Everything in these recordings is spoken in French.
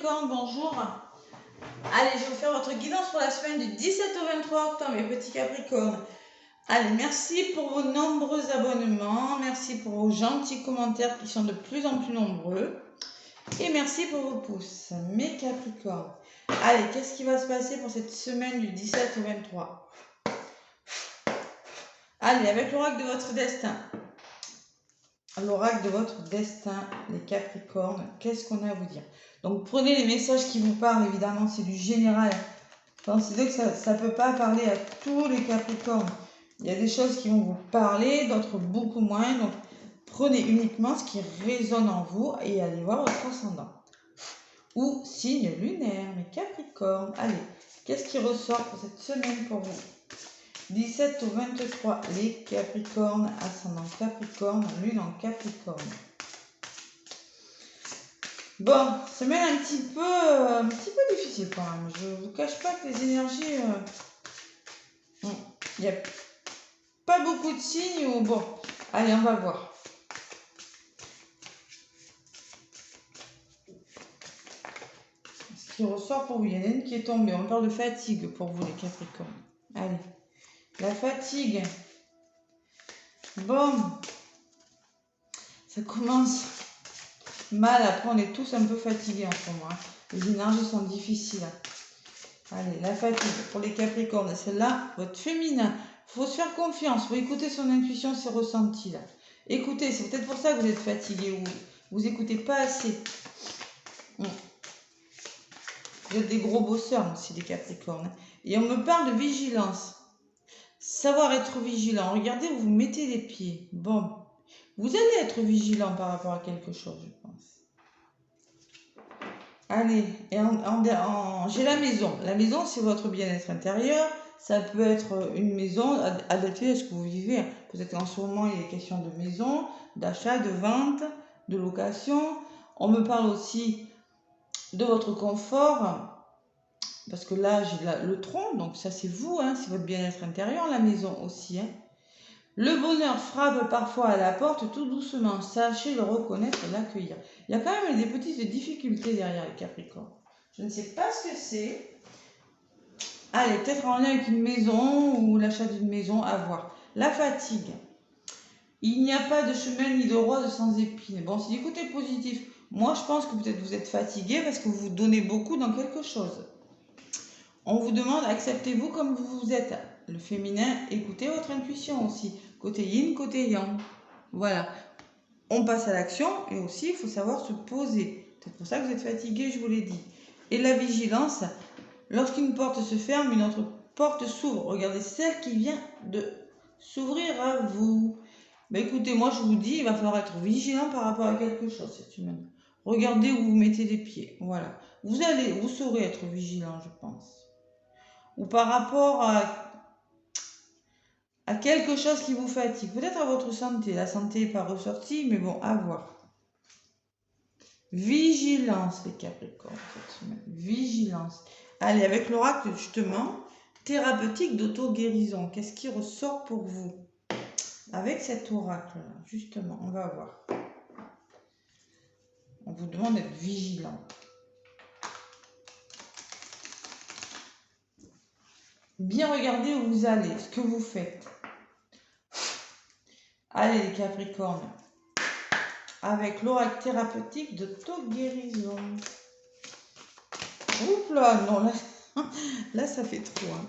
Capricorne, bonjour. Allez, je vais vous faire votre guidance pour la semaine du 17 au 23 octobre, mes petits Capricornes. Allez, merci pour vos nombreux abonnements, merci pour vos gentils commentaires qui sont de plus en plus nombreux. Et merci pour vos pouces, mes Capricornes. Allez, qu'est-ce qui va se passer pour cette semaine du 17 au 23? Allez, avec l'oracle de votre destin. L'oracle de votre destin, les Capricornes, qu'est-ce qu'on a à vous dire? Donc prenez les messages qui vous parlent, évidemment c'est du général. Considérez que ça ne peut pas parler à tous les Capricornes. Il y a des choses qui vont vous parler, d'autres beaucoup moins. Donc prenez uniquement ce qui résonne en vous et allez voir votre ascendant. Ou signe lunaire, mes Capricornes. Allez, qu'est-ce qui ressort pour cette semaine pour vous? 17 au 23, les Capricornes, ascendant Capricorne, lune en Capricorne. Bon, semaine un petit peu difficile quand même. Je ne vous cache pas que les énergies... il n'y a pas beaucoup de signes ou bon. Allez, on va voir. Ce qui ressort pour vous, il y en a une qui est tombée. On parle de fatigue pour vous, les Capricornes. Allez. La fatigue. Bon. Ça commence mal. Après, on est tous un peu fatigués en ce moment. Les énergies sont difficiles. Allez, la fatigue pour les Capricornes. Celle-là, votre féminin. Il faut se faire confiance. Il faut écouter son intuition, ses ressentis. Là. Écoutez, c'est peut-être pour ça que vous êtes fatigué ou vous n'écoutez pas assez. Vous êtes des gros bosseurs aussi, les Capricornes. Et on me parle de vigilance. Savoir être vigilant. Regardez où vous mettez les pieds. Bon. Vous allez être vigilant par rapport à quelque chose, je pense. Allez, et j'ai la maison. La maison, c'est votre bien-être intérieur. Ça peut être une maison adaptée à ce que vous vivez. Peut-être qu'en ce moment, il est question de maison, d'achat, de vente, de location. On me parle aussi de votre confort. Parce que là, j'ai le tronc. Donc ça, c'est vous. Hein, c'est votre bien-être intérieur, la maison aussi. Hein. Le bonheur frappe parfois à la porte tout doucement. Sachez le reconnaître et l'accueillir. Il y a quand même des petites difficultés derrière les Capricornes. Je ne sais pas ce que c'est. Allez, peut-être en lien avec une maison ou l'achat d'une maison, à voir. La fatigue. Il n'y a pas de chemin ni de rose sans épines. Bon, c'est du côté positif. Moi, je pense que peut-être vous êtes fatigué parce que vous vous donnez beaucoup dans quelque chose. On vous demande, acceptez-vous comme vous êtes. Le féminin, écoutez votre intuition aussi. Côté yin, côté yang. Voilà. On passe à l'action et aussi, il faut savoir se poser. C'est pour ça que vous êtes fatigué, je vous l'ai dit. Et la vigilance, lorsqu'une porte se ferme, une autre porte s'ouvre. Regardez celle qui vient de s'ouvrir à vous. Ben écoutez, moi je vous dis, il va falloir être vigilant par rapport à quelque chose cette semaine. Regardez où vous mettez les pieds. Voilà. Vous saurez être vigilant, je pense. Ou par rapport à quelque chose qui vous fatigue. Peut-être à votre santé. La santé n'est pas ressortie, mais bon, à voir. Vigilance, les Capricornes, cette semaine. Vigilance. Allez, avec l'oracle, justement, thérapeutique d'auto-guérison. Qu'est-ce qui ressort pour vous? Avec cet oracle-là, justement, on va voir. On vous demande d'être vigilant. Bien regarder où vous allez, ce que vous faites. Allez, les Capricornes. Avec l'oracle thérapeutique d'auto-guérison. Oups là, non, là ça fait trop. Hein.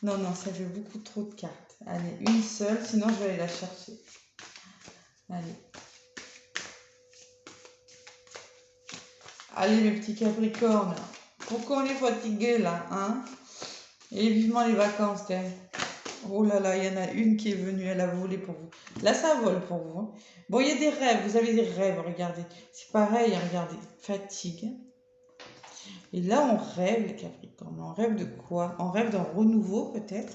Non, ça fait beaucoup trop de cartes. Allez, une seule, sinon je vais aller la chercher. Allez. Allez, mes petits Capricornes. Pourquoi on est fatigué là, hein? Et vivement les vacances, hein. Oh là là, il y en a une qui est venue, elle a volé pour vous. Là, ça vole pour vous. Hein. Bon, il y a des rêves, vous avez des rêves, regardez. C'est pareil, regardez, fatigue. Et là, on rêve, les Capricornes. On rêve de quoi? On rêve d'un renouveau, peut-être.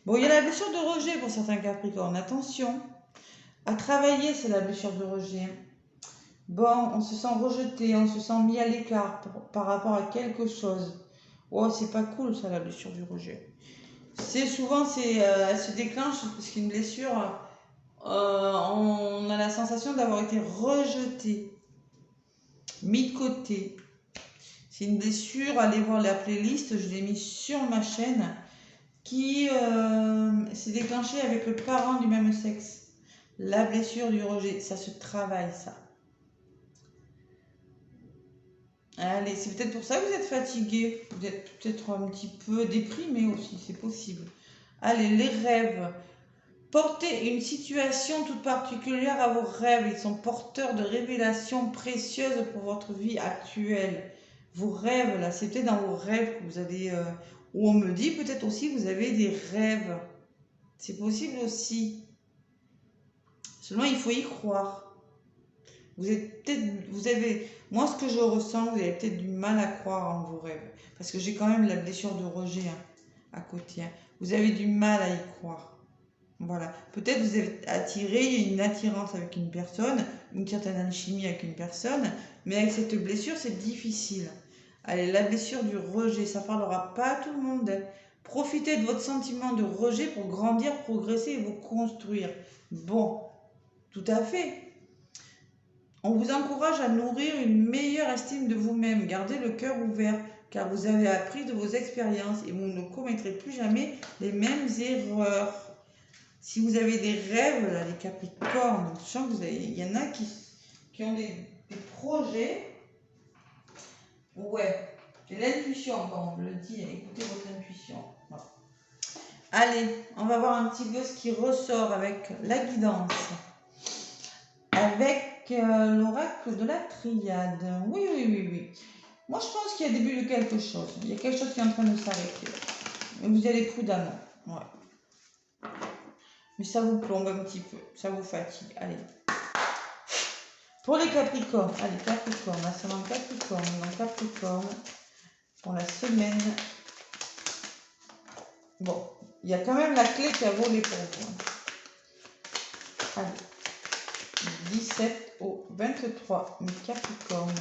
Bon, il y a la blessure de rejet pour certains Capricornes. Attention. À travailler, c'est la blessure de rejet. Bon, on se sent rejeté, on se sent mis à l'écart par rapport à quelque chose. Oh, c'est pas cool, ça, la blessure du rejet. C'est souvent, elle se déclenche parce qu'une blessure, on a la sensation d'avoir été rejeté. mis de côté. C'est une blessure, allez voir la playlist, je l'ai mis sur ma chaîne, qui s'est déclenchée avec le parent du même sexe. La blessure du rejet, ça se travaille ça. Allez, c'est peut-être pour ça que vous êtes fatigué, vous êtes peut-être un petit peu déprimé aussi, c'est possible. Allez, les rêves. Portez une situation toute particulière à vos rêves. Ils sont porteurs de révélations précieuses pour votre vie actuelle. Vos rêves, là, c'est peut-être dans vos rêves que vous avez... ou on me dit peut-être aussi que vous avez des rêves. C'est possible aussi. Seulement, il faut y croire. Vous êtes peut-être... Vous avez... Moi, ce que je ressens, vous avez peut-être du mal à croire en vos rêves. Parce que j'ai quand même la blessure de rejet à côté. Vous avez du mal à y croire. Voilà, peut-être vous êtes attiré, il y a une attirance avec une personne, une certaine alchimie avec une personne, mais avec cette blessure, c'est difficile. Allez, la blessure du rejet, ça parlera pas à tout le monde. Profitez de votre sentiment de rejet pour grandir, progresser et vous construire. Bon, tout à fait. On vous encourage à nourrir une meilleure estime de vous-même. Gardez le cœur ouvert, car vous avez appris de vos expériences et vous ne commettrez plus jamais les mêmes erreurs. Si vous avez des rêves, là, les Capricornes, je sens que il y en a qui ont des projets. Ouais, c'est l'intuition, quand on le dit, écoutez votre intuition. Voilà. Allez, on va voir un petit peu ce qui ressort avec la guidance. Avec l'oracle de la triade. Oui, oui, oui, oui. Moi, je pense qu'il y a début de quelque chose. Il y a quelque chose qui est en train de s'arrêter. Vous y allez prudemment. Ouais. Mais ça vous plombe un petit peu, ça vous fatigue. Allez. Pour les Capricornes, allez, Capricorne, la semaine Capricorne, donc Capricorne, pour la semaine. Bon, il y a quand même la clé qui a volé pour vous. Allez. 17 au 23, mes Capricornes.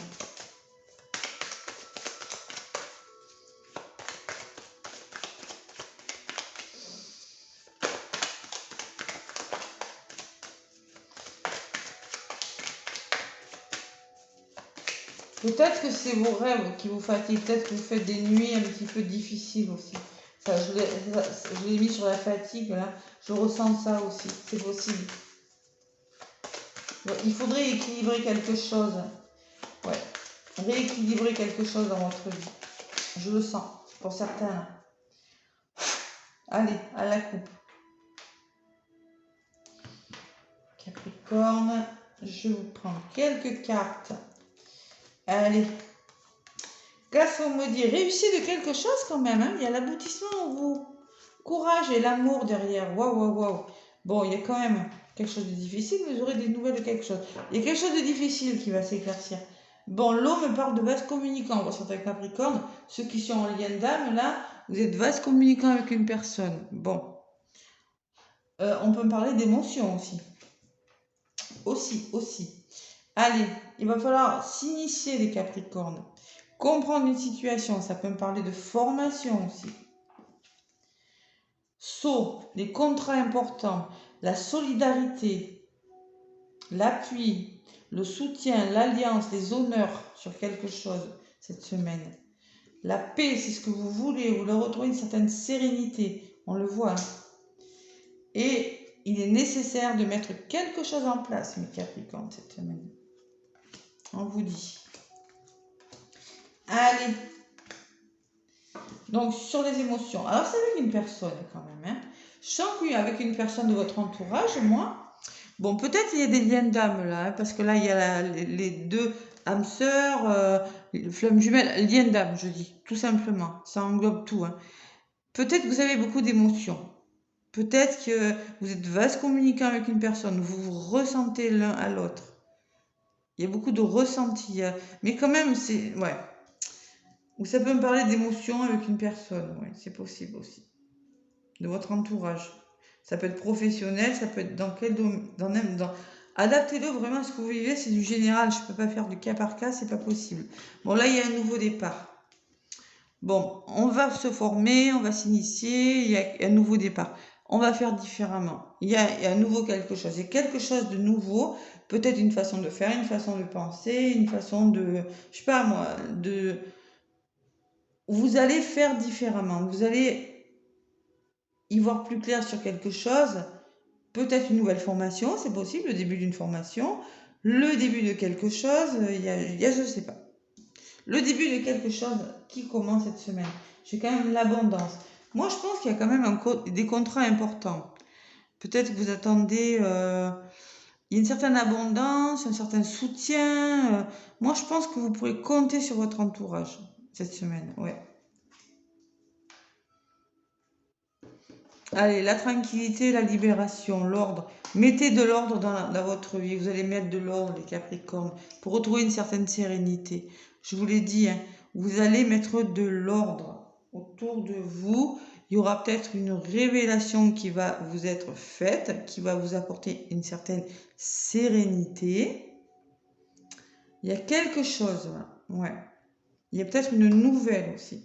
Peut-être que c'est vos rêves qui vous fatiguent, peut-être que vous faites des nuits un petit peu difficiles aussi. Ça, je l'ai mis sur la fatigue, là. Je ressens ça aussi, c'est possible. Il faudrait équilibrer quelque chose. Ouais, rééquilibrer quelque chose dans votre vie. Je le sens, pour certains. Allez, à la coupe. Capricorne, je vous prends quelques cartes. Allez. Grâce au maudit, réussissez de quelque chose quand même. Hein. Il y a l'aboutissement en vous. Courage et l'amour derrière. Waouh, waouh, waouh. Bon, il y a quand même quelque chose de difficile, mais vous aurez des nouvelles de quelque chose. Il y a quelque chose de difficile qui va s'éclaircir. Bon, l'eau me parle de vase communicant. Pour certains Capricornes, ceux qui sont en lien d'âme, là, vous êtes vase communicant avec une personne. Bon. On peut me parler d'émotions aussi. Aussi. Allez, il va falloir s'initier les Capricornes. Comprendre une situation, ça peut me parler de formation aussi. Saut, les contrats importants, la solidarité, l'appui, le soutien, l'alliance, les honneurs sur quelque chose cette semaine. La paix, c'est ce que vous voulez, vous le retrouvez une certaine sérénité, on le voit. Et il est nécessaire de mettre quelque chose en place, mes Capricornes, cette semaine. On vous dit. Allez. Donc, sur les émotions. Alors, c'est avec une personne quand même. Hein. Je sens qu'avec une personne de votre entourage, moi, bon, peut-être il y a des liens d'âme là, hein, parce que là, il y a les deux âmes sœurs, flammes jumelles, liens d'âme, je dis, tout simplement. Ça englobe tout. Hein. Peut-être que vous avez beaucoup d'émotions. Peut-être que vous êtes vase communicant avec une personne, vous vous ressentez l'un à l'autre. Il y a beaucoup de ressentis, mais quand même, c'est... Ouais. Ou ça peut me parler d'émotions avec une personne, oui, c'est possible aussi. De votre entourage. Ça peut être professionnel, ça peut être dans quel domaine. Adaptez-le vraiment à ce que vous vivez, c'est du général, je ne peux pas faire du cas par cas, c'est pas possible. Bon, là, il y a un nouveau départ. Bon, on va se former, on va s'initier, il y a un nouveau départ. on va faire différemment. Il y a à nouveau quelque chose. Il y a quelque chose de nouveau, peut-être une façon de faire, une façon de penser, une façon de, je sais pas moi, de... Vous allez faire différemment. Vous allez y voir plus clair sur quelque chose. Peut-être une nouvelle formation, c'est possible, le début d'une formation, le début de quelque chose, je sais pas. Le début de quelque chose qui commence cette semaine. J'ai quand même l'abondance. Moi, je pense qu'il y a quand même des contrats importants. Peut-être que vous attendez, il y a une certaine abondance, un certain soutien. Moi, je pense que vous pourrez compter sur votre entourage cette semaine. Ouais. Allez, la tranquillité, la libération, l'ordre. Mettez de l'ordre dans votre vie. Vous allez mettre de l'ordre, les Capricornes, pour retrouver une certaine sérénité. Je vous l'ai dit, hein, vous allez mettre de l'ordre autour de vous. Il y aura peut-être une révélation qui va vous être faite, qui va vous apporter une certaine sérénité. Il y a quelque chose, là. Ouais. Il y a peut-être une nouvelle aussi.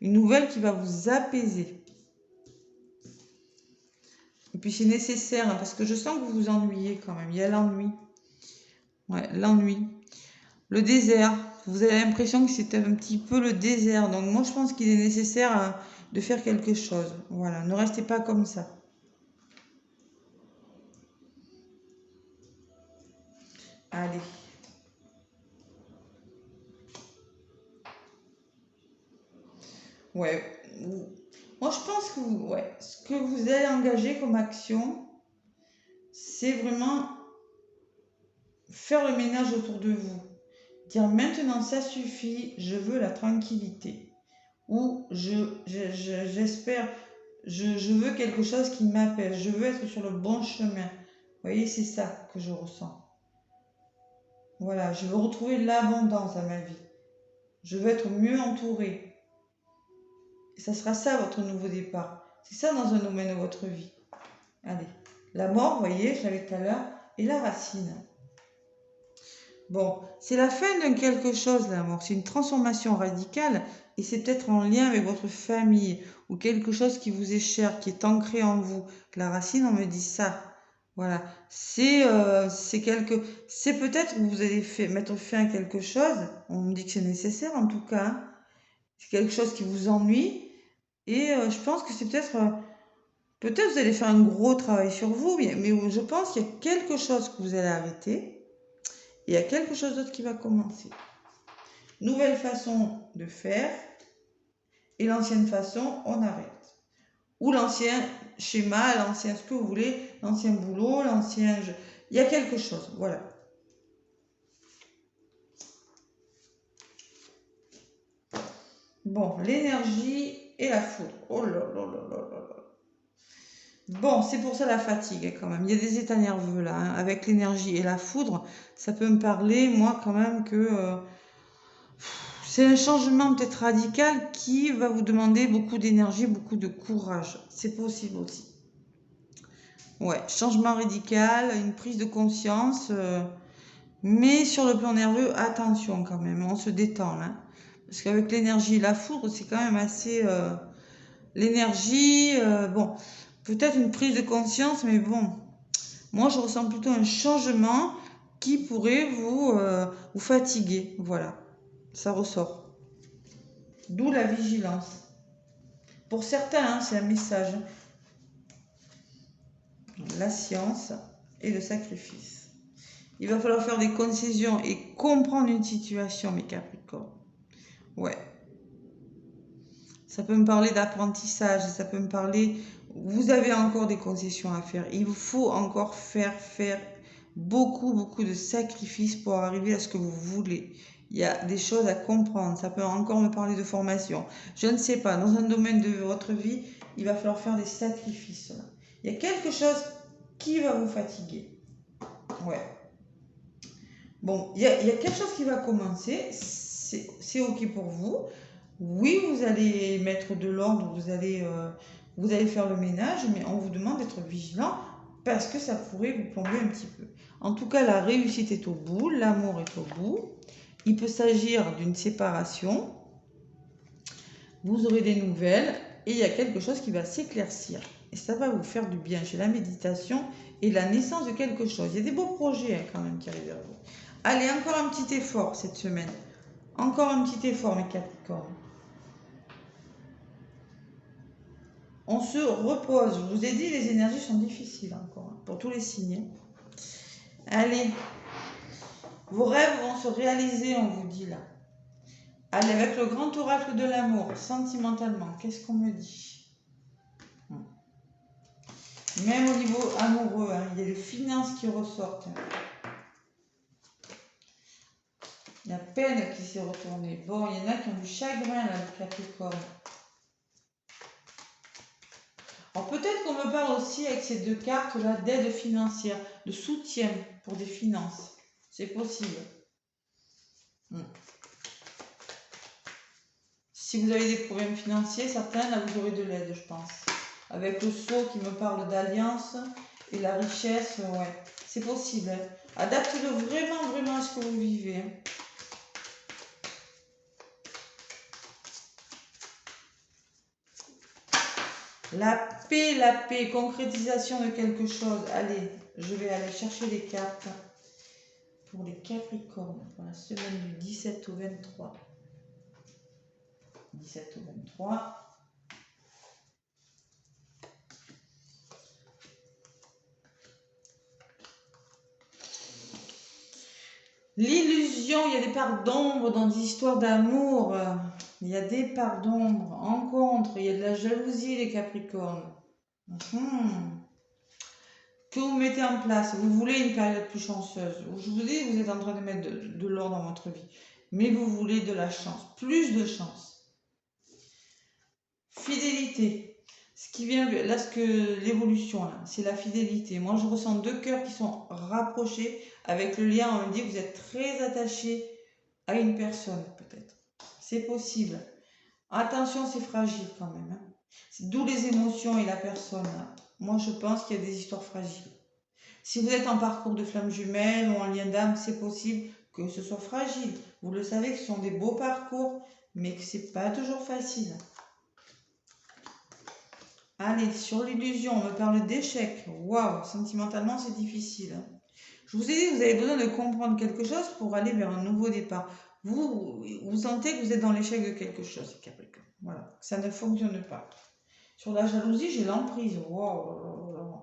Une nouvelle qui va vous apaiser. Et puis c'est nécessaire, hein, parce que je sens que vous vous ennuyez quand même. Il y a l'ennui. Ouais, l'ennui. Le désert. Vous avez l'impression que c'était un petit peu le désert. Donc moi je pense qu'il est nécessaire de faire quelque chose. Voilà, ne restez pas comme ça. Allez. Ouais. Moi je pense que ouais, ce que vous allez engager comme action, c'est vraiment faire le ménage autour de vous. Dire maintenant ça suffit, je veux la tranquillité. Ou j'espère, je veux quelque chose qui m'appelle, je veux être sur le bon chemin. Vous voyez, c'est ça que je ressens. Voilà, je veux retrouver l'abondance dans ma vie. Je veux être mieux entourée. Et ça sera ça votre nouveau départ. C'est ça dans un domaine de votre vie. Allez, la mort, vous voyez, je l'avais tout à l'heure, et la racine. Bon, c'est la fin d'un quelque chose, la mort. C'est une transformation radicale et c'est peut-être en lien avec votre famille ou quelque chose qui vous est cher, qui est ancré en vous. La racine, on me dit ça. Voilà. C'est peut-être que vous allez mettre fin à quelque chose. On me dit que c'est nécessaire en tout cas, hein. C'est quelque chose qui vous ennuie et je pense que c'est peut-être vous allez faire un gros travail sur vous, mais je pense qu'il y a quelque chose que vous allez arrêter. Il y a quelque chose d'autre qui va commencer. Nouvelle façon de faire. Et l'ancienne façon, on arrête. Ou l'ancien schéma, l'ancien ce que vous voulez, l'ancien boulot, l'ancien... Il y a quelque chose, voilà. Bon, l'énergie et la foudre. Oh là là là là là là. Bon, c'est pour ça la fatigue quand même. Il y a des états nerveux là, hein. Avec l'énergie et la foudre, ça peut me parler, moi, quand même, que... c'est un changement peut-être radical qui va vous demander beaucoup d'énergie, beaucoup de courage. C'est possible aussi. Ouais, changement radical, une prise de conscience. Mais sur le plan nerveux, attention quand même, on se détend là. Parce qu'avec l'énergie, la foudre, c'est quand même assez... l'énergie, bon, peut-être une prise de conscience, mais bon, moi je ressens plutôt un changement qui pourrait vous fatiguer. Voilà, ça ressort. D'où la vigilance. Pour certains, hein, c'est un message. La science et le sacrifice. Il va falloir faire des concessions et comprendre une situation, mes Capricornes. Ouais. Ça peut me parler d'apprentissage, ça peut me parler... Vous avez encore des concessions à faire. Il vous faut encore faire beaucoup de sacrifices pour arriver à ce que vous voulez. Il y a des choses à comprendre. Ça peut encore me parler de formation. Je ne sais pas. Dans un domaine de votre vie, il va falloir faire des sacrifices. Il y a quelque chose qui va vous fatiguer. Ouais. Bon, il y a quelque chose qui va commencer. C'est OK pour vous. Oui, vous allez mettre de l'ordre, vous allez faire le ménage, mais on vous demande d'être vigilant parce que ça pourrait vous plomber un petit peu. En tout cas, la réussite est au bout, l'amour est au bout. Il peut s'agir d'une séparation. Vous aurez des nouvelles. Et il y a quelque chose qui va s'éclaircir. Et ça va vous faire du bien. J'ai la méditation et la naissance de quelque chose. Il y a des beaux projets quand même qui arrivent vers vous. Allez, encore un petit effort cette semaine. Encore un petit effort, mes Capricornes. On se repose. Je vous ai dit, les énergies sont difficiles encore pour tous les signes. Allez, vos rêves vont se réaliser, on vous dit là. Allez, avec le grand oracle de l'amour, sentimentalement, qu'est-ce qu'on me dit? Même au niveau amoureux, hein, il y a les finances qui ressortent. Il y a peine qui s'est retournée. Bon, il y en a qui ont du chagrin, là, le Capricorne. Alors peut-être qu'on me parle aussi avec ces deux cartes là d'aide financière, de soutien pour des finances. C'est possible. Si vous avez des problèmes financiers, certains, là vous aurez de l'aide, je pense. Avec le sceau qui me parle d'alliance et la richesse, ouais, c'est possible. Hein. Adaptez-le vraiment, vraiment à ce que vous vivez. Hein. La paix, concrétisation de quelque chose. Allez, je vais aller chercher les cartes pour les Capricornes pour la semaine du 17 au 23. 17 au 23. L'illusion, il y a des parts d'ombre dans des histoires d'amour. Il y a des parts d'ombre. Rencontre, il y a de la jalousie, les Capricornes. Que vous mettez en place. Vous voulez une période plus chanceuse. Je vous dis, vous êtes en train de mettre de l'ordre dans votre vie. Mais vous voulez de la chance. Plus de chance. Fidélité. Ce qui vient, là, l'évolution, là, c'est la fidélité. Moi, je ressens deux cœurs qui sont rapprochés. Avec le lien, on me dit que vous êtes très attaché à une personne, peut-être. C'est possible. Attention, c'est fragile quand même. Hein. D'où les émotions et la personne. Là. Moi, je pense qu'il y a des histoires fragiles. Si vous êtes en parcours de flamme jumelle ou en lien d'âme, c'est possible que ce soit fragile. Vous le savez que ce sont des beaux parcours, mais que c'est pas toujours facile. Allez, sur l'illusion, on me parle d'échec. Waouh, sentimentalement, c'est difficile. Je vous ai dit que vous avez besoin de comprendre quelque chose pour aller vers un nouveau départ. Vous sentez que vous êtes dans l'échec de quelque chose, Capricorne. Voilà, ça ne fonctionne pas. Sur la jalousie, j'ai l'emprise. Waouh.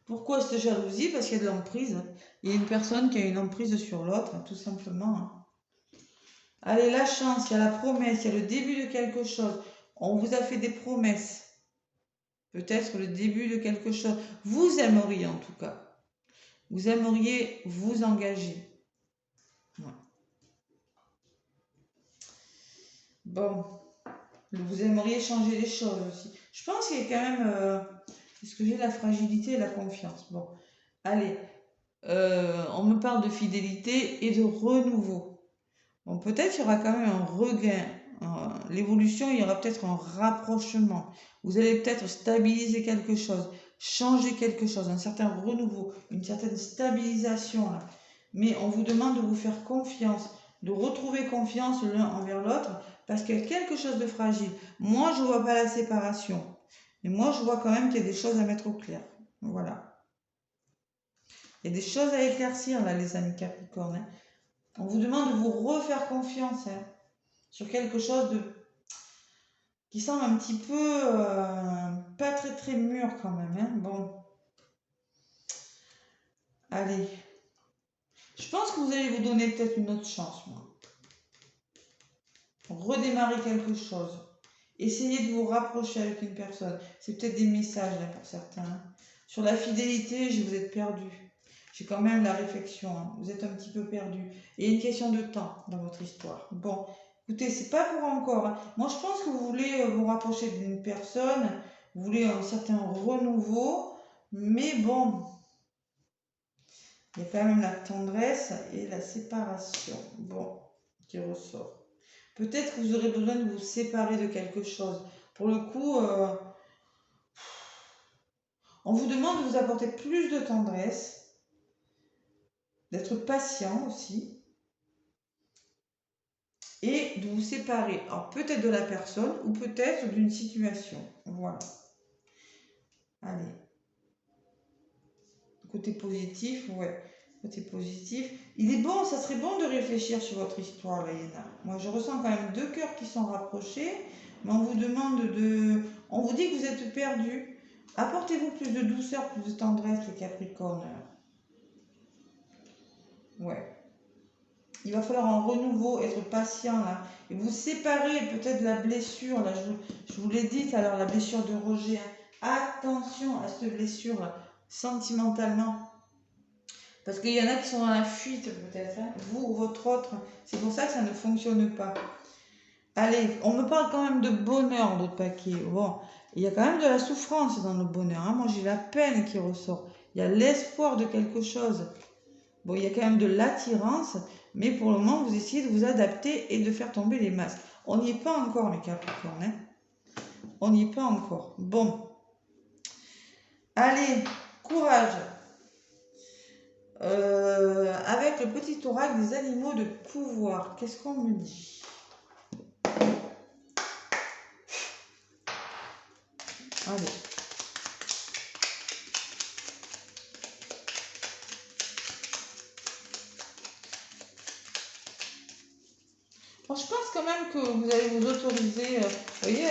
Pourquoi cette jalousie? Parce qu'il y a de l'emprise. Il y a une personne qui a une emprise sur l'autre, tout simplement. Allez, la chance, il y a la promesse, il y a le début de quelque chose. On vous a fait des promesses. Peut-être le début de quelque chose. Vous aimeriez en tout cas. Vous aimeriez vous engager. Ouais. Bon. Vous aimeriez changer les choses aussi. Je pense qu'il y a quand même... Est-ce que j'ai la fragilité et la confiance? Bon. Allez. On me parle de fidélité et de renouveau. Bon, peut-être qu'il y aura quand même un regain. L'évolution, il y aura peut-être un rapprochement. Vous allez peut-être stabiliser quelque chose, changer quelque chose, un certain renouveau, une certaine stabilisation. Là. Mais on vous demande de vous faire confiance, de retrouver confiance l'un envers l'autre, parce qu'il y a quelque chose de fragile. Moi, je ne vois pas la séparation. Mais moi, je vois quand même qu'il y a des choses à mettre au clair. Voilà. Il y a des choses à éclaircir, là, les amis Capricorne. Hein. On vous demande de vous refaire confiance hein, sur quelque chose qui semble un petit peu pas très très mûr quand même. Hein. Bon. Allez. Je pense que vous allez vous donner peut-être une autre chance, moi. Redémarrer quelque chose. Essayez de vous rapprocher avec une personne. C'est peut-être des messages là pour certains. Hein. Sur la fidélité, vous êtes perdu. J'ai quand même la réflexion. Hein. Vous êtes un petit peu perdu. Il y a une question de temps dans votre histoire. Bon, écoutez, c'est pas pour encore. Hein. Moi, je pense que vous voulez vous rapprocher d'une personne. Vous voulez un certain renouveau. Mais bon, il y a quand même la tendresse et la séparation. Bon, qui ressort. Peut-être que vous aurez besoin de vous séparer de quelque chose. Pour le coup, on vous demande de vous apporter plus de tendresse, d'être patient aussi, et de vous séparer. Alors peut-être de la personne ou peut-être d'une situation. Voilà. Allez. Côté positif, ouais. Côté positif. Il est bon, ça serait bon de réfléchir sur votre histoire, là, Yana. Moi, je ressens quand même 2 cœurs qui sont rapprochés, mais on vous demande de... On vous dit que vous êtes perdu. Apportez-vous plus de douceur, plus de tendresse, les Capricornes. Ouais. Il va falloir un renouveau, être patient, là. Et vous séparer peut-être de la blessure, là. Je vous l'ai dit tout à l'heure, la blessure de rejet. Attention à cette blessure, là, sentimentalement. Parce qu'il y en a qui sont dans la fuite peut-être, hein, vous ou votre autre. C'est pour ça que ça ne fonctionne pas. Allez, on me parle quand même de bonheur, l'autre paquet. Bon, il y a quand même de la souffrance dans le bonheur. Hein. Moi, j'ai la peine qui ressort. Il y a l'espoir de quelque chose. Bon, il y a quand même de l'attirance, mais pour le moment, vous essayez de vous adapter et de faire tomber les masques. On n'y est pas encore, les Capricornes. Hein. On n'y est pas encore. Bon. Allez, courage. Avec le petit oracle des animaux de pouvoir, qu'est-ce qu'on me dit? Allez. Bon, je pense quand même que vous allez vous autoriser, vous voyez,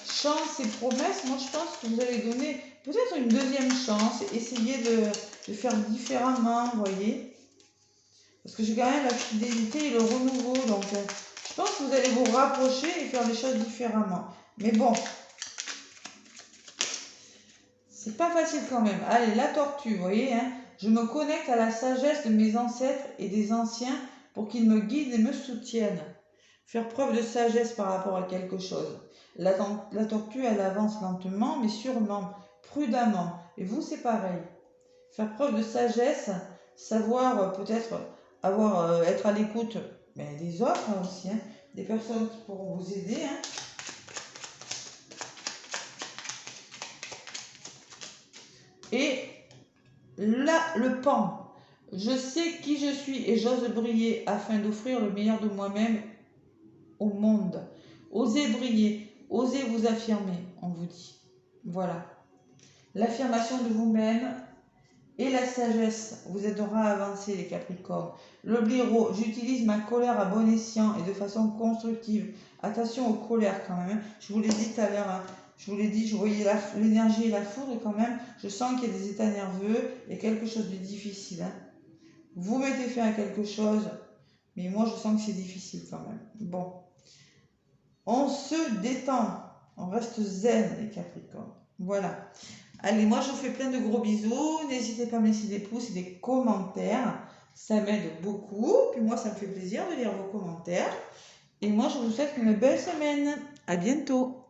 chance et promesses. Moi, je pense que vous allez donner peut-être une deuxième chance, essayer de faire différemment, vous voyez. Parce que j'ai quand même la fidélité et le renouveau, donc je pense que vous allez vous rapprocher et faire les choses différemment. Mais bon, c'est pas facile quand même. Allez, la tortue, vous voyez, hein, je me connecte à la sagesse de mes ancêtres et des anciens pour qu'ils me guident et me soutiennent. Faire preuve de sagesse par rapport à quelque chose. La tortue, elle avance lentement, mais sûrement, prudemment. Et vous, c'est pareil. Faire preuve de sagesse, savoir peut-être être à l'écoute des autres hein, aussi, hein, des personnes qui pourront vous aider. Hein. Et là, le pan. Je sais qui je suis et j'ose briller afin d'offrir le meilleur de moi-même au monde. Osez briller, osez vous affirmer, on vous dit. Voilà. L'affirmation de vous-même et la sagesse vous aidera à avancer, les Capricornes. Le blaireau, j'utilise ma colère à bon escient et de façon constructive. Attention aux colères quand même. Je vous l'ai dit tout à l'heure, hein. Je vous l'ai dit, je voyais l'énergie et la foudre quand même. Je sens qu'il y a des états nerveux et quelque chose de difficile. Hein. Vous mettez fin à quelque chose, mais moi je sens que c'est difficile quand même. Bon. On se détend. On reste zen, les Capricornes. Voilà. Allez, moi je vous fais plein de gros bisous. N'hésitez pas à me laisser des pouces et des commentaires. Ça m'aide beaucoup. Puis moi, ça me fait plaisir de lire vos commentaires. Et moi, je vous souhaite une belle semaine. À bientôt.